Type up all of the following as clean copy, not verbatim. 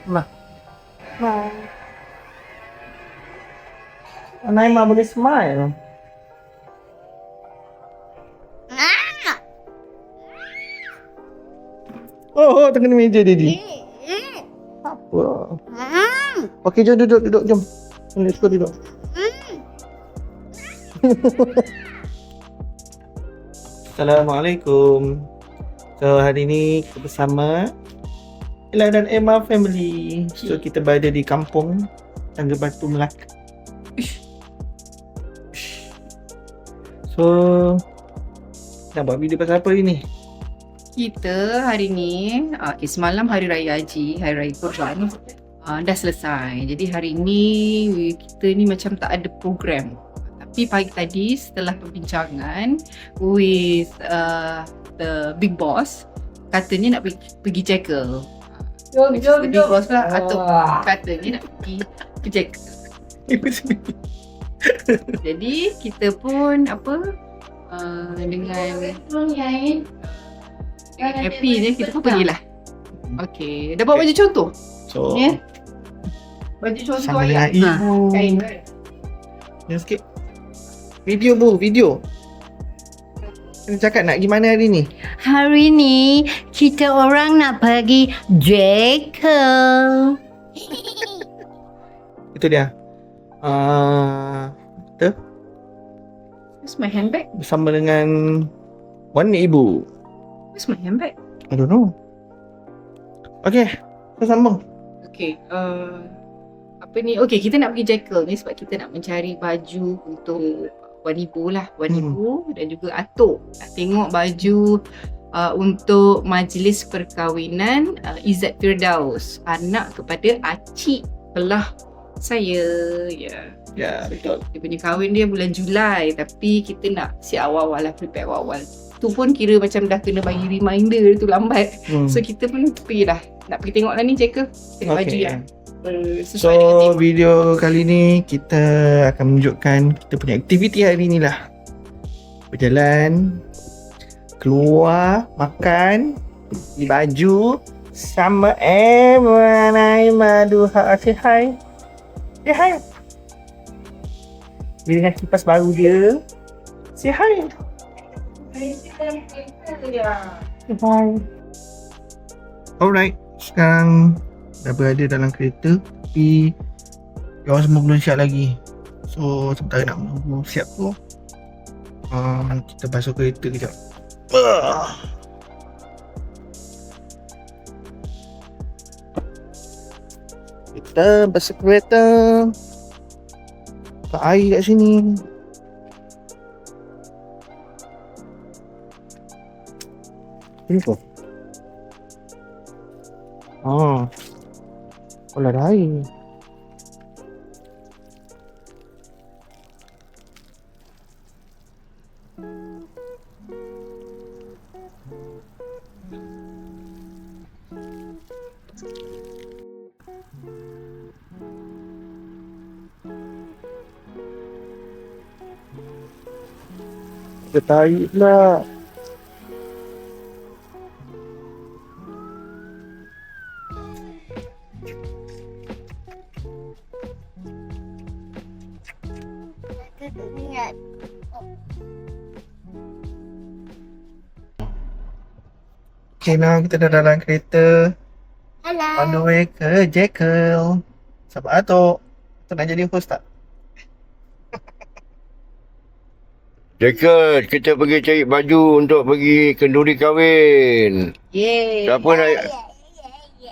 Nah. Naima boleh smile. Oh, tengah di meja Daddy. Apa? Okey, jom duduk, jom. Let's go duduk. Assalamualaikum. So, hari ni kita bersama Ella dan Emma family. So, kita berada di kampung Tangga Batu Melaka. So, nak buat video pasal apa hari ni? Kita hari ni, semalam Hari Raya Haji, Hari Raya Kurban, dah selesai. Jadi hari ni kita ni macam tak ada program. Tapi pagi tadi setelah perbincangan with the big boss, katanya nak pergi Jekyll. Jom. Big boss lah, atau katanya nak pergi ke Jekyll. Jadi kita pun dengan happy je kita pun pergilah. Okey, dah bawa baju contoh. So, Ya. Baju contoh sama dengan ayat. ibu. Kain. Jangan sikit. Video bu, video. Kena cakap nak gimana hari ni? Hari ni kita orang nak pergi Jekyll. Itu dia. Kita Where's my handbag? bersama dengan warna ibu. Where's my handbag? I don't know. Okay, kita sambung. Okey, Okey, kita nak pergi Jekyll ni sebab kita nak mencari baju untuk Wan Ibu lah, Ibu dan juga atuk. Nak tengok baju untuk majlis perkahwinan Izzat Firdaus, anak kepada acik belah saya. Ya. Ya, betul. Dia punya kahwin dia bulan Julai, tapi kita nak siap awal-awal lah, prepare awal-awal. Tu pun kira macam dah kena bagi reminder tu lambat. So kita pun pergi dah. Nak pergi tengok lah ni Jekyll. Tengok baju yang So, sesuai dengan tema. video kali ni kita akan menunjukkan kita punya aktiviti hari ni lah. Berjalan, keluar, makan, beli baju sama Emma, Naima, Duha. Say hi. Say hi. Dia dengan kipas baru dia. Say hi. Say hi. Alright, sekarang dah berada dalam kereta, tapi diorang semua belum siap lagi. So sementara nak menunggu siap tu, kita basuh kereta kejap. Kita basuh kereta. Tak air kat sini. Ini tu. Kalau ada air. Kita tarik pula. Okay, now kita dah dalam kereta. On the way ke Jekyll. Sahabat Atok. Tu nak jadi host tak? Jekyll, kita pergi cari baju untuk pergi kenduri kahwin. Yeay.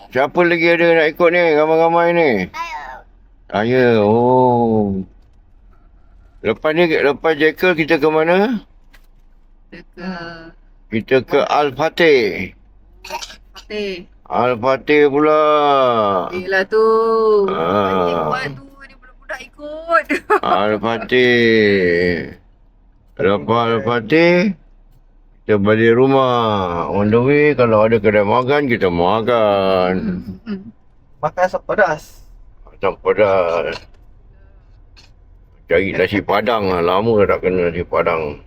Siapa lagi ada nak ikut ni, ramai-ramai ni? Saya. Oh. Lepas Jekyll kita ke mana? Kita ke Al-Fatih. Al-Fatih pula. Yelah tu. Banyak buat tu, dia budak-budak ikut. Al-Fatih. Lepas Al-Fatih, kita balik rumah. On the way, kalau ada kedai makan, kita makan. Makan asam pedas. Asam pedas. Cari nasi padang lah. Lama dah tak kena nasi padang.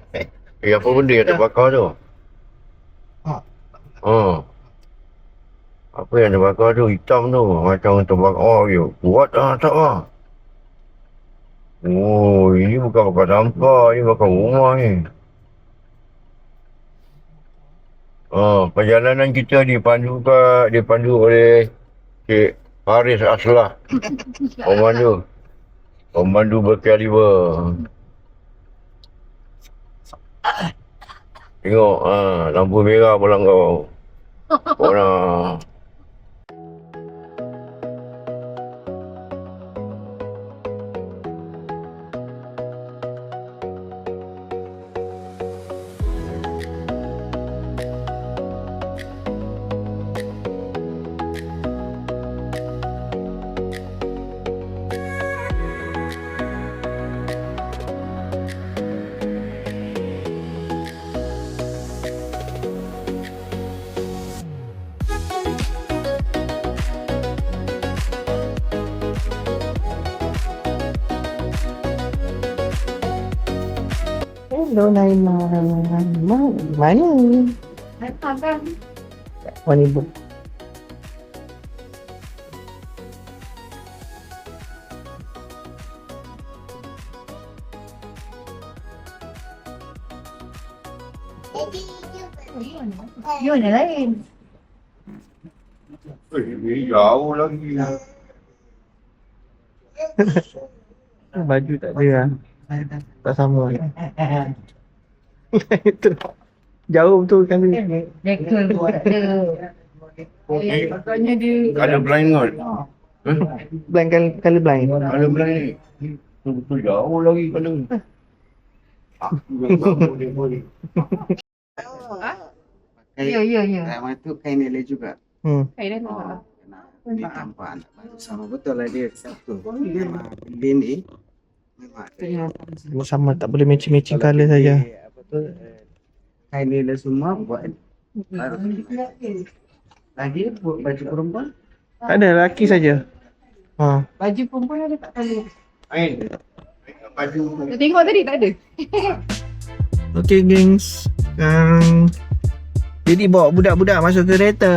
Apa benda yang terbakar tu? Ah. Oh. Apa yang terbakar tu? Hitam tu. Macam terbakar. Oh, kuat lah tak lah. Oh, ini bukan bakar sampah. Ini bakar rumah ni. Perjalanan kita dipandu oleh Cik Haris Aslah. Pemandu berkaliber. Tengok, lampu merah pula kau. Orang. Hello, Naima. Mana? Wan ibu. Yun na lain. Jauh lagi. Baju tak ada lah. Tak sama. Itu. Jauh betul kan ni. Dekul buat ada. Makanya dia Ada blind kot. Blind color blind. Ada blind ni. Betul jauh lagi kalau. Boleh. Ya. Ramai tu kain lele juga. kain dah. Dia tampak anak baru sama betul lah dia satu. Bin ni memang Sama tak boleh matching color saja. apa tu kain lele semua buat baru. Lagi buat baju perempuan. Tak ada, lelaki saja. Baju perempuan ada tak kali? Ain. Baju. Kita tengok tadi tak ada. Okay gengs, jadi bawa budak-budak masuk kereta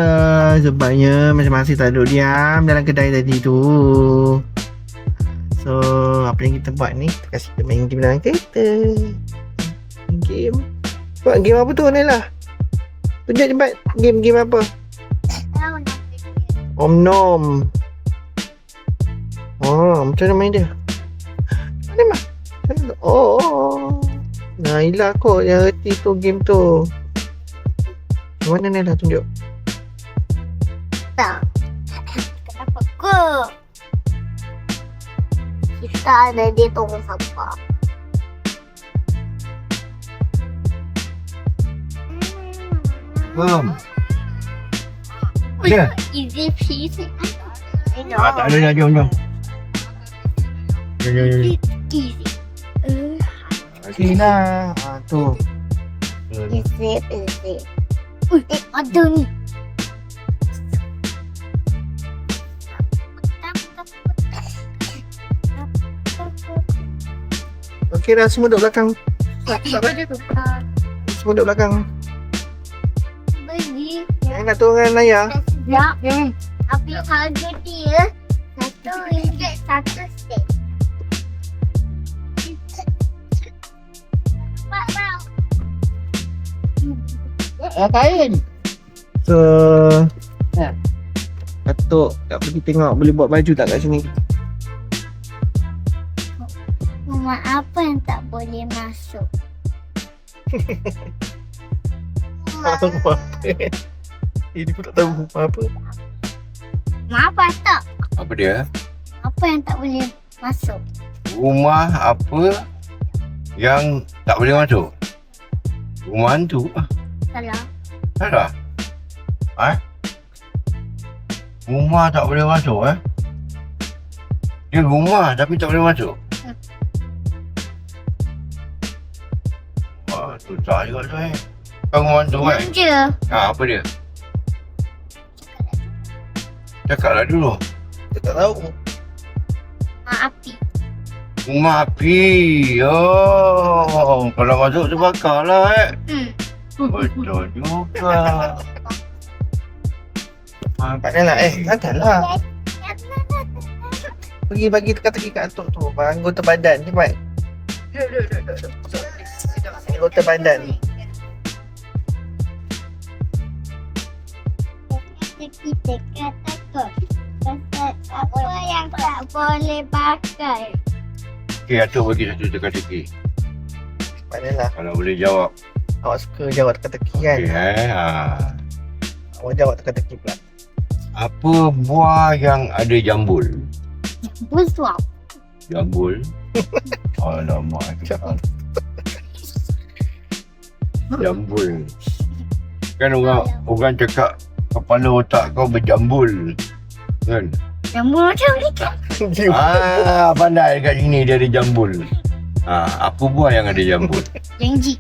sebabnya masing-masing tak duduk diam dalam kedai tadi tu. So apa yang kita buat ni, kita kasih dia main game dalam kereta. Main game. Buat game apa tu Naila? Tunjuk cepat game apa? Om Nom. Macam mana main dia? Mana mah? Naila kot yang reti tu game tu. Mana Naila tunjuk? Kenapa ke? Kita ada di tong sampah. Ada? Easy peasy. I know. Tak ada dah, jom. Easy. Okey lah. Tu. Easy. Ada ni. Okey dah, semua duduk belakang. Tak baju tu. Semua duduk belakang. Bagi. Yang nak turun dengan Naya. Sekejap. Tapi harga dia RM1 satu set. Kain. So Datuk tak pergi tengok boleh buat baju tak kat sini. Rumah apa yang tak boleh masuk? Rumah apa? Ini pun tak tahu rumah apa. Rumah apa tak? Apa dia? Apa yang tak boleh masuk? Rumah apa yang tak boleh masuk? Rumah hantu. Salah. Salah? Rumah tak boleh masuk Dia rumah tapi tak boleh masuk. Wah, susah juga tu Kau rumah hantu kan? Je. Apa dia? Cakaplah dulu. Kita tak tahu. Rumah api. Rumah api. Oh, kalau masuk terbakar lah Betul juga. Takkanlah. Takkanlah. Pergi bagi teka-teki kat atuk tu. Anggota badan. Cepat. Anggota badan. Kita kata kok. Pasal apa yang tak boleh pakai? Okey, atuk bagi satu teka-teki. Takkanlah. Kalau boleh jawab. Awak suka jawab teka-teki kan? Okey, Awak jawab teka-teki pula. Apa buah yang ada jambul? Busuk. Jambul? Alamak. Jambul. Kan orang cakap kepala otak kau berjambul. Kan? Jambul macam ni. Pandai kat sini dia ada jambul. Apa buah yang ada jambul? Janji.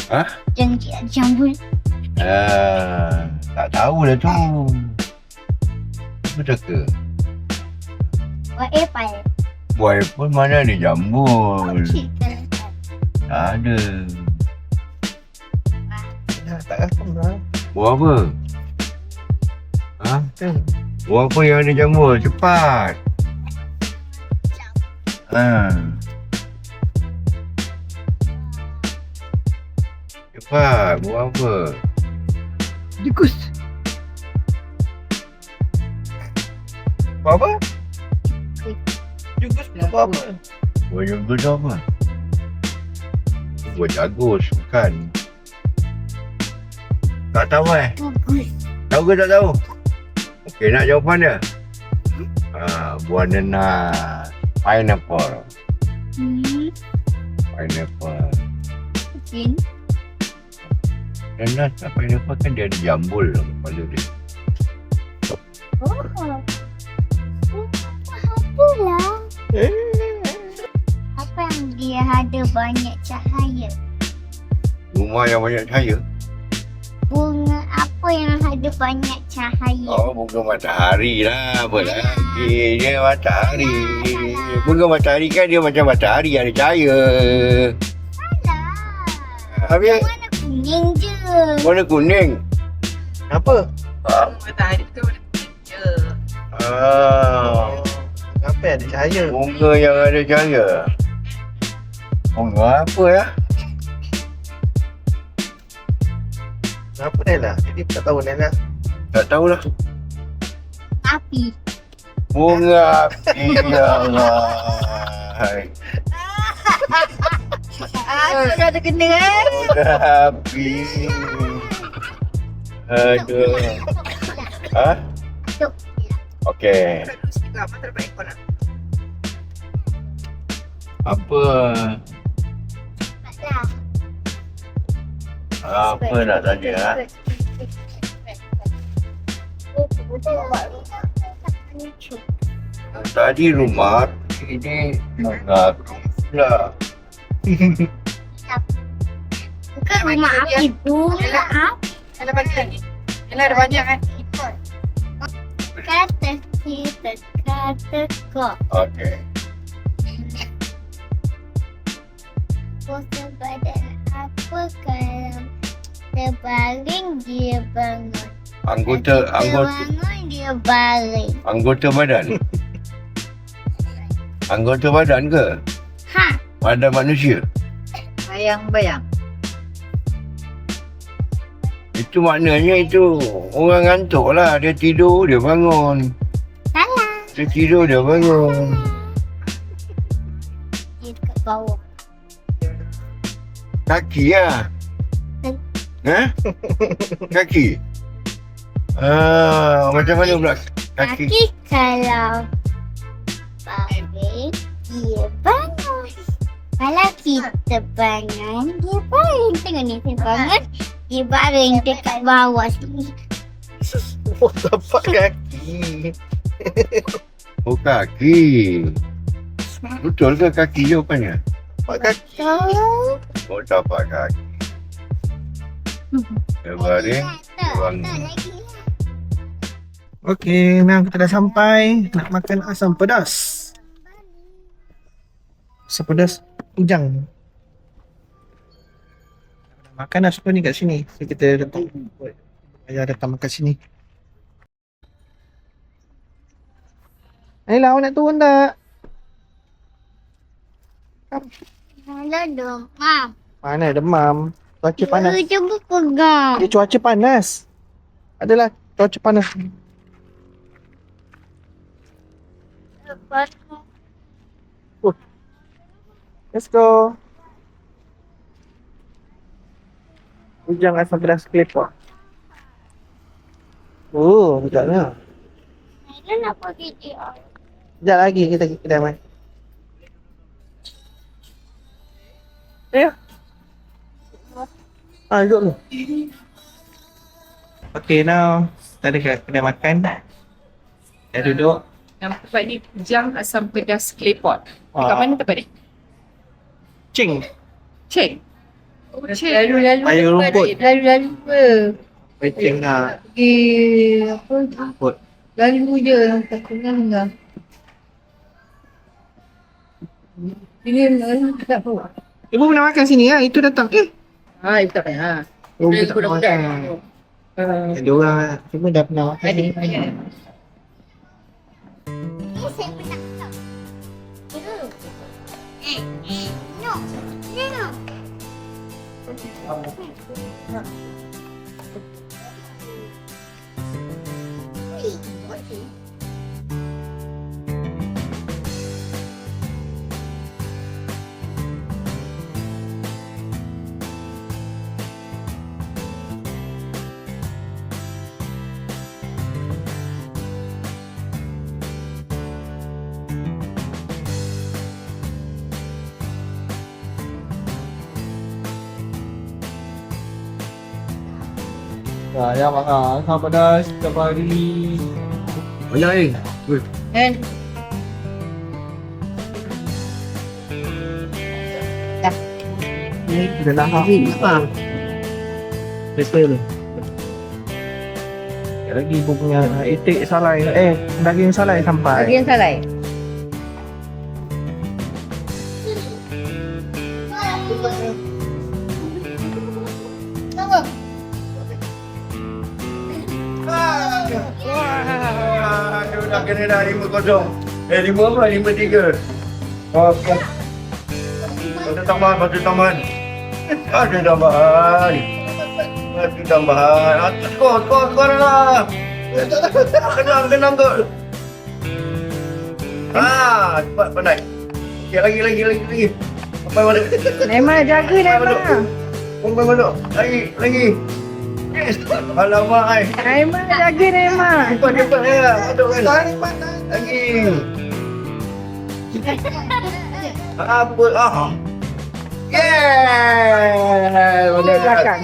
Hah? Janji ada jambul. Tak tahulah tu. Apa cakap? Buat apple. Buah apple mana ada jambul? Okey. Tak ada. Tak rasam lah. Buah apa? Buah apa yang ada jambul? Cepat. Cepat. Buah apa? Jugus. Buat apa? Jugus buat apa? Buah jambul tu apa? Buah jagus. Bukan. Tak tahu Bagus. Tahu ke tak tahu? Okey, nak jawapan dia? Buah nanas. Pineapple. Pineapple. Mungkin. Nanas dan pineapple kan dia ada jambul dalam kepala dia. Oh. Apa lah? Apa yang dia ada banyak cahaya? Rumah yang banyak cahaya. Bunga apa yang ada banyak cahaya? Oh, bunga matahari lah. Apa Alah. lagi? Dia matahari. Alah. Bunga matahari kan dia macam matahari ada cahaya. Salah. Habis Warna kuning je. warna kuning. Apa? Matahari tu warna kuning je. Apa yang ada cahaya? Bunga yang ada cahaya. Bunga apa ya? Apa Nela? Jadi tak tahu Nela. Tak tahulah. Api. Bunga api. Ya Allah. Aku dah ada kena kan? Bunga api. Aduh. Tuk. Okey. Apa terbaik kau nak? Apa? Dah. Apa nak tanya? Tadi rumah ini nak pula. Bukan rumah api, bunga api. Kalau bagi lagi. Yalah ada banyak kan? Kata kita, kata kok. Okey. Pose badan apa kalau terbaring dia bangun. Anggota Bangun dia baring. anggota badan. Anggota badan ke? Ha, Badan manusia. Bayang-bayang. Itu maknanya itu orang ngantuk lah. Dia tidur, dia bangun. salah. Dia tidur, dia bangun. Dia dekat bawah. Kaki lah. Kaki? Macam mana pula kaki? Kaki kalau baring dia bangun. Kalau kita bangun dia baring. Tengok ni saya bangun. Dia baring dekat bawah sini. Oh, tapak kaki. Oh, kaki. Betul ke kaki jawapannya? Tapak kaki. Oh, tapak kaki. Dia baring, dia bangun. lagi. Okey, memang kita dah sampai. Nak makan asam pedas. Asam pedas ujang. Makan dah semua ni kat sini. So kita datang. Ayah datang makan sini. Naila, awak nak turun tak? Hala demam. Mana demam? Cuaca panas. Cuba pegang. Dia cuaca panas. Adalah cuaca panas. Lepas Let's go. Ujang asam pedas Claypot. Oh, sekejapnya. Saya nak pergi dia. Sekejap lagi kita pergi kedai main. Duduk dulu. Okay, now kita ada kat kedai makan. Dah duduk. Nama tempat ni Ujang Asam Pedas Claypot. Dekat mana tempat ni? Cing. Ceng. Oh, Ceng. Lalu-lalu Payung rumput. Lalu-lalu apa? Cing lah. Pergi apa? Rumput. Lalu je. Takutnya enggak. Ini lalu tak apa. Ibu pernah makan sini lah. Itu datang. Itu tak payah. Ibu tak pernah makan. Ada orang semua dah pernah makan ni. Saya pernah tahu. No. No. Ya makan. Asam pedas setiap hari. Banyak ni. Kan? Dah lahap. Apa? Pepper. Sekejap lagi ibu punya itik salai. Daging salai sampai. Bagian salai. Wah, dia dah kena dah 5-0. 5 apa? 5-3. Okey. Batu tambahan. Ada tambahan. Skor lah. Kenang gol. Cepat pandai. Okey, lagi. Sampai mana? Neymar jaga Neymar. Sampai mana? Lagi. Yes. Alamak ai. Neymar jaga Neymar. Cepat ya. Masuk kan. Lagi. Apa? Yeah. Belakang.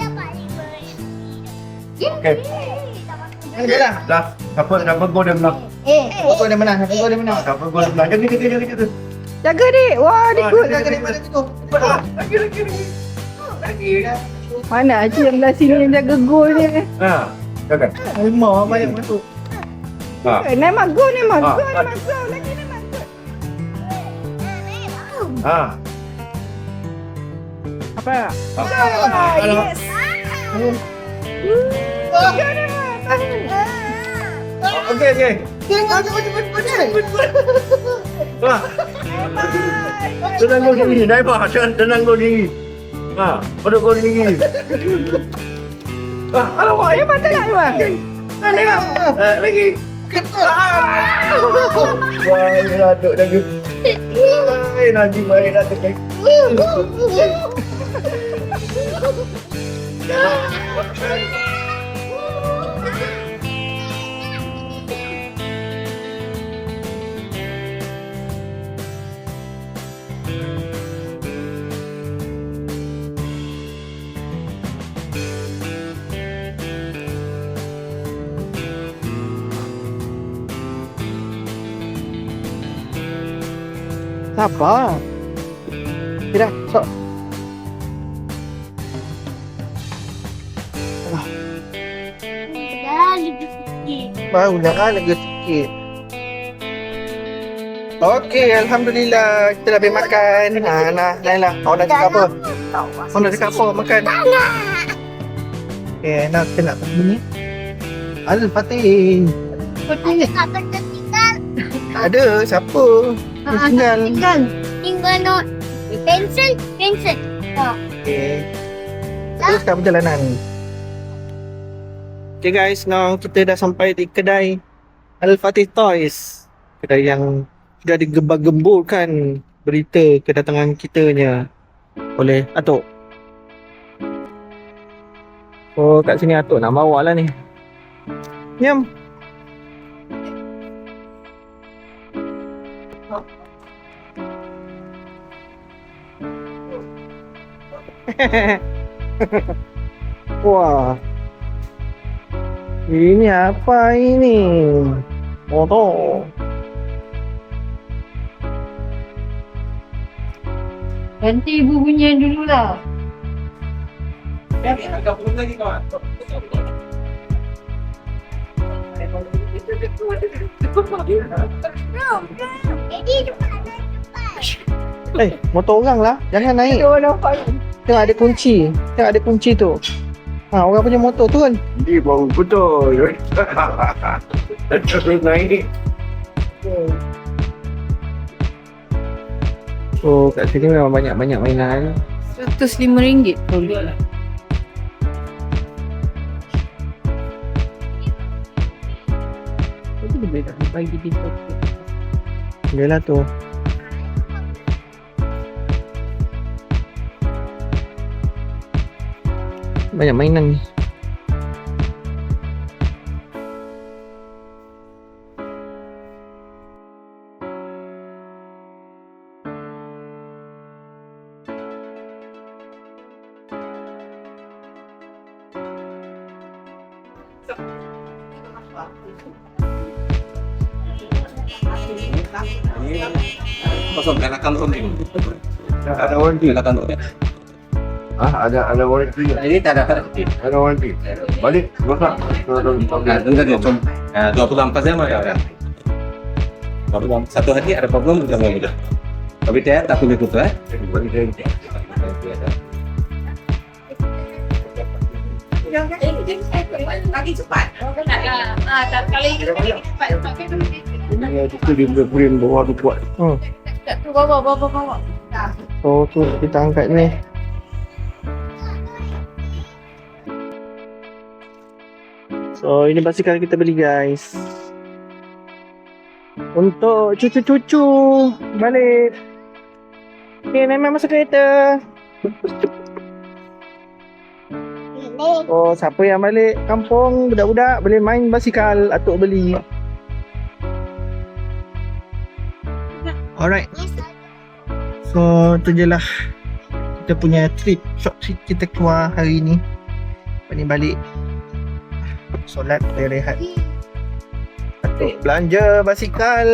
Okey. Dah. Dapat gol dia menang. Gol dia menang. Gol dia menang. Dapat gol dia menang. Jaga. Jaga dik. Wah, dia good. Lagi. Mana Haji yang belah sini yang jaga gol ni. Jaga. Lima banyak masuk. Neymar gol. Lagi Neymar gol. Apa? Yes. Jaga Neymar. Okey. Tenang gol diri. Neymar, tenang gol diri. Pada gol diri. Alamak, Neymar tak nak Neymar. Neymar. Lagi. Wah, ini aduk lagi. Nanti main dah terkait. Sabar. Dah, sok. Dah lebih sikit. Baru dah lega sikit. Okey, Alhamdulillah. Kita dah habis makan. Naila, awak nak cakap apa? Awak nak cakap apa? Makan. Okay, nak kita nak pergi ni. Al-Fatih. Tak tertinggal. Ada, siapa? Dia tinggal. Tinggal not. Pencil. Okay. Teruskan perjalanan. Okay guys, now kita dah sampai di kedai Al-Fatih Toys. Kedai yang sudah digembar-gemburkan berita kedatangan kitanya oleh Atuk. Oh, kat sini Atuk nak bawa lah ni. Nyam. Wah. Ini apa ini? Motor. Nanti ibu bunyian dulu lah. Motor orang lah. Jangan naik. Tengok ada kunci. Tengok ada kunci tu. Ha, orang punya motor turun. Ini baru betul. Terus naik. So kat sini memang banyak-banyak mainan. RM105 trolley. Itu dia boleh tak bagi bintang. Yalah tu. Banyak mainan ni. Kosong kanakan ni. Ada warranty. Ada warranty. Ini tak ada. Ada warranty. Balik, rosak. Dengar dia cuma 24 jam ada. Kalau satu hari ada problem sudah mudah. Tapi dia tak boleh tutup Lagi cepat. Kali ini cepat. Ini itu dia beri bawa tu kuat. Tu bawa. So tu kita angkat ni. So ini basikal kita beli guys. Untuk cucu-cucu balik. Okay, Naimah masuk kereta. Oh, siapa yang balik kampung, budak-budak boleh main basikal Atuk beli. Alright. So, tu je lah kita punya trip, short trip kita keluar hari ni. Lepas ni balik solat, rehat. Atuk belanja basikal.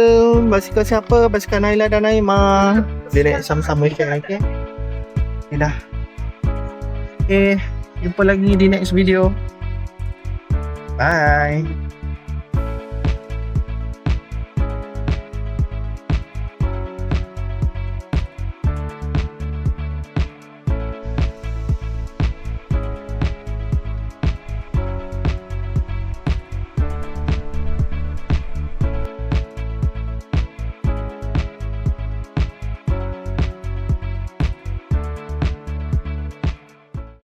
Basikal siapa? Basikal Naila dan Naimah. Dia naik sama-sama share, okay? Okay dah. Okay, jumpa lagi di next video. Bye.